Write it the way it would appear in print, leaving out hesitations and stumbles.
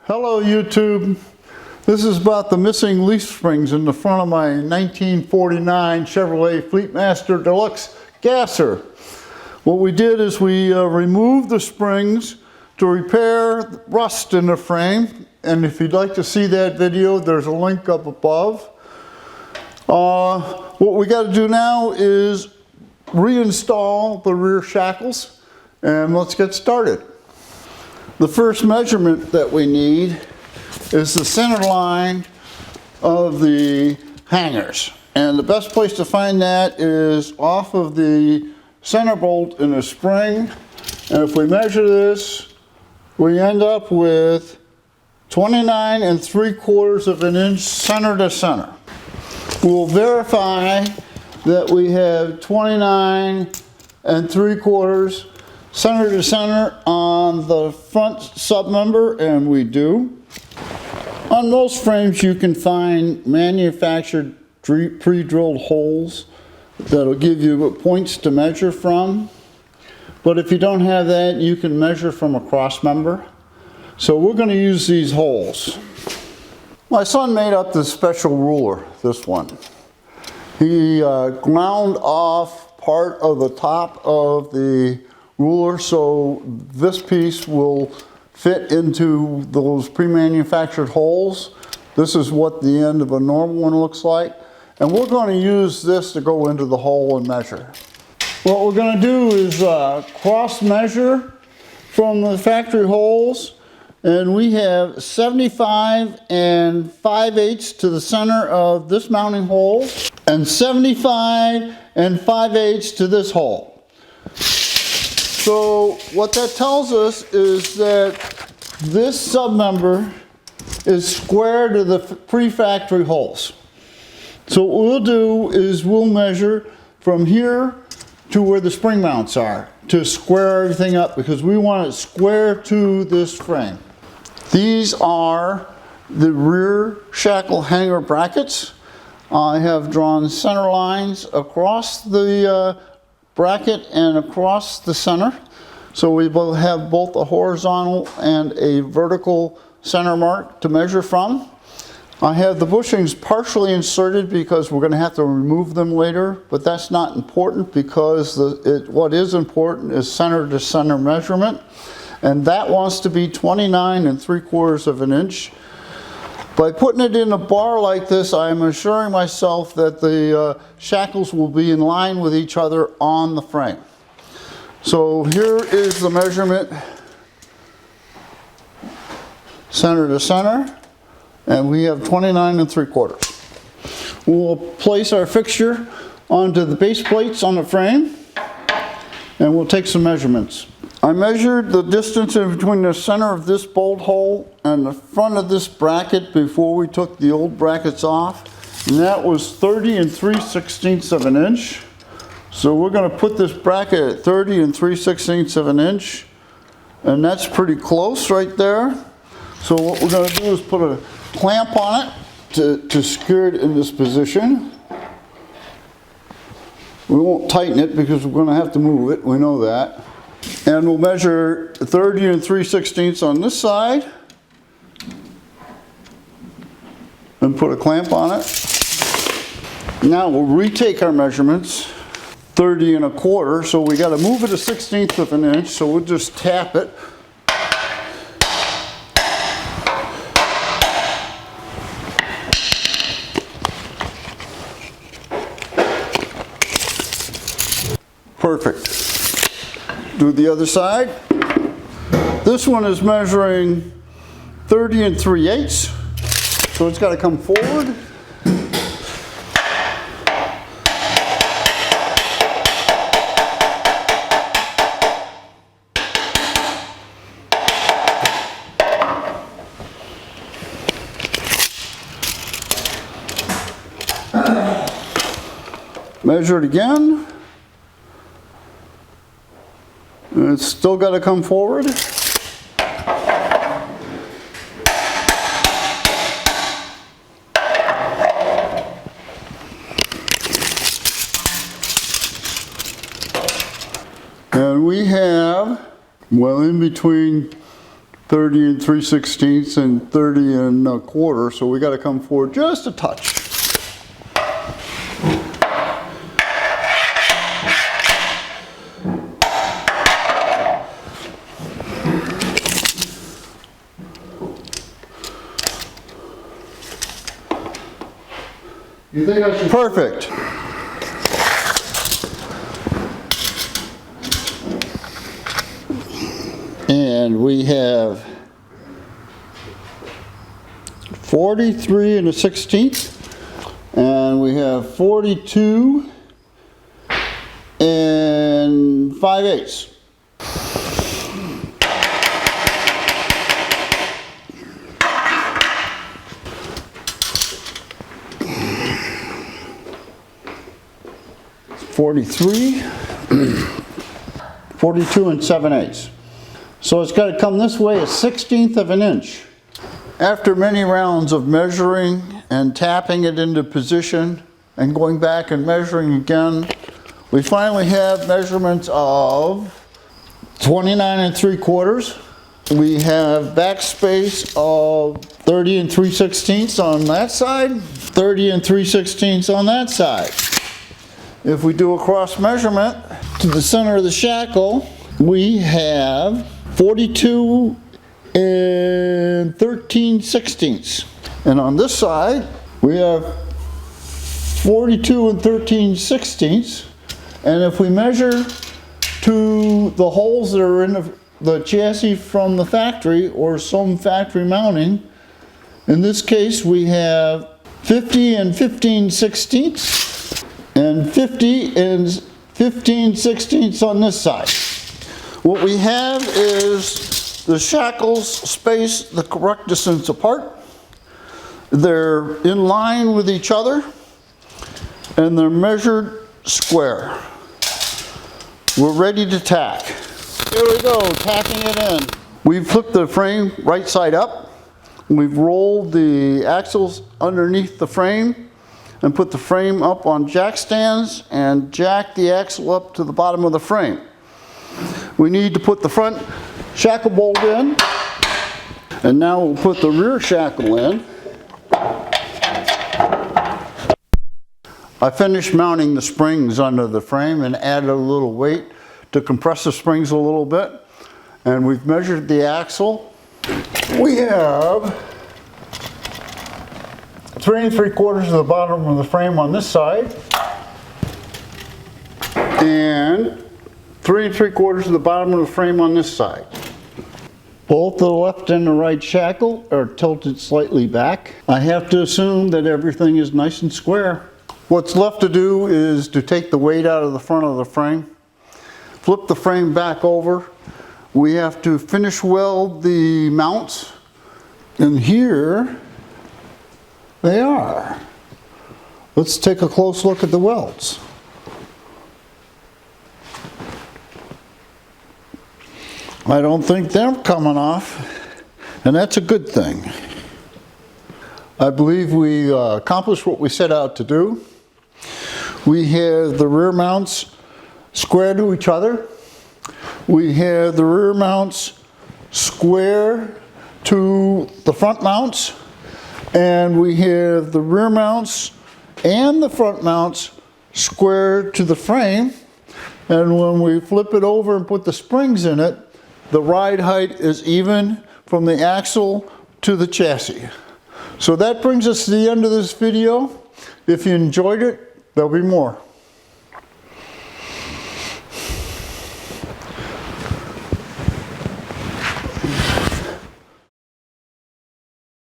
Hello YouTube. This is about the missing leaf springs in the front of my 1949 Chevrolet Fleetmaster Deluxe Gasser. What we did is we removed the springs to repair rust in the frame, and if you'd like to see that video, there's a link up above. What we got to do now is reinstall the rear shackles, and let's get started. The first measurement that we need is the center line of the hangers. And the best place to find that is off of the center bolt in the spring. And if we measure this, we end up with 29 3/4 of an inch center to center. We'll verify that we have 29 3/4 center to center on the front submember, and we do. On most frames you can find manufactured pre-drilled holes that'll give you points to measure from. But if you don't have that, you can measure from a cross member. So we're going to use these holes. My son made up this special ruler, this one. He ground off part of the top of the ruler, so this piece will fit into those pre-manufactured holes. This is what the end of a normal one looks like, and we're going to use this to go into the hole and measure. What we're going to do is cross measure from the factory holes, and we have 75 5/8 to the center of this mounting hole and 75 5/8 to this hole. So what that tells us is that this submember is square to the pre-factory holes. So what we'll do is we'll measure from here to where the spring mounts are to square everything up, because we want it square to this frame. These are the rear shackle hanger brackets. I have drawn center lines across the bracket and across the center, so we will have both a horizontal and a vertical center mark to measure from. I have the bushings partially inserted because we're going to have to remove them later, but that's not important, because what is important is center to center measurement, and that wants to be 29 3/4 of an inch. By putting it in a bar like this, I'm assuring myself that the shackles will be in line with each other on the frame. So here is the measurement, center to center, and we have 29 3/4. We'll place our fixture onto the base plates on the frame, and we'll take some measurements. I measured the distance in between the center of this bolt hole and the front of this bracket before we took the old brackets off, and that was 30 3/16 of an inch. So we're going to put this bracket at 30 3/16 of an inch, and that's pretty close right there. So what we're going to do is put a clamp on it to secure it in this position. We won't tighten it because we're going to have to move it, we know that. And we'll measure 30 3/16 on this side and put a clamp on it. Now we'll retake our measurements, 30 1/4, so we got to move it 1/16 of an inch, so we'll just tap it. Perfect. Do the other side. This one is measuring 30 3/8, so it's got to come forward. Measure it again. And it's still got to come forward. And we have, well, in between 30 and 3/16 and 30 and a quarter, so we got to come forward just a touch. You think I should? Perfect. And we have 43 and a 16th, and we have 42 and 5/8. (43), 42 and 7/8. So it's got to come this way, a 1/16 of an inch. After many rounds of measuring and tapping it into position and going back and measuring again, we finally have measurements of 29 and 3/4. We have backspace of 30 and 3/16 on that side, 30 and 3/16 on that side. If we do a cross measurement to the center of the shackle, we have 42 and 13/16. And on this side, we have 42 and 13/16. And if we measure to the holes that are in the chassis from the factory or some factory mounting, in this case we have 50 and 15/16 and 50 and 15/16 on this side. What we have is the shackles spaced the correct distance apart. They're in line with each other and they're measured square. We're ready to tack. Here we go, tacking it in. We've flipped the frame right side up. We've rolled the axles underneath the frame and put the frame up on jack stands and jack the axle up to the bottom of the frame. We need to put the front shackle bolt in, and now we'll put the rear shackle in. I finished mounting the springs under the frame and added a little weight to compress the springs a little bit, and we've measured the axle. We have 3 3/4 of the bottom of the frame on this side, and 3 3/4 of the bottom of the frame on this side. Both the left and the right shackle are tilted slightly back. I have to assume that everything is nice and square. What's left to do is to take the weight out of the front of the frame, flip the frame back over. We have to finish weld the mounts, and here they are. Let's take a close look at the welds. I don't think they're coming off, and that's a good thing. I believe we accomplished what we set out to do. We have the rear mounts square to each other. We have the rear mounts square to the front mounts. And we have the rear mounts and the front mounts square to the frame. And when we flip it over and put the springs in it, the ride height is even from the axle to the chassis. So that brings us to the end of this video. If you enjoyed it, there'll be more.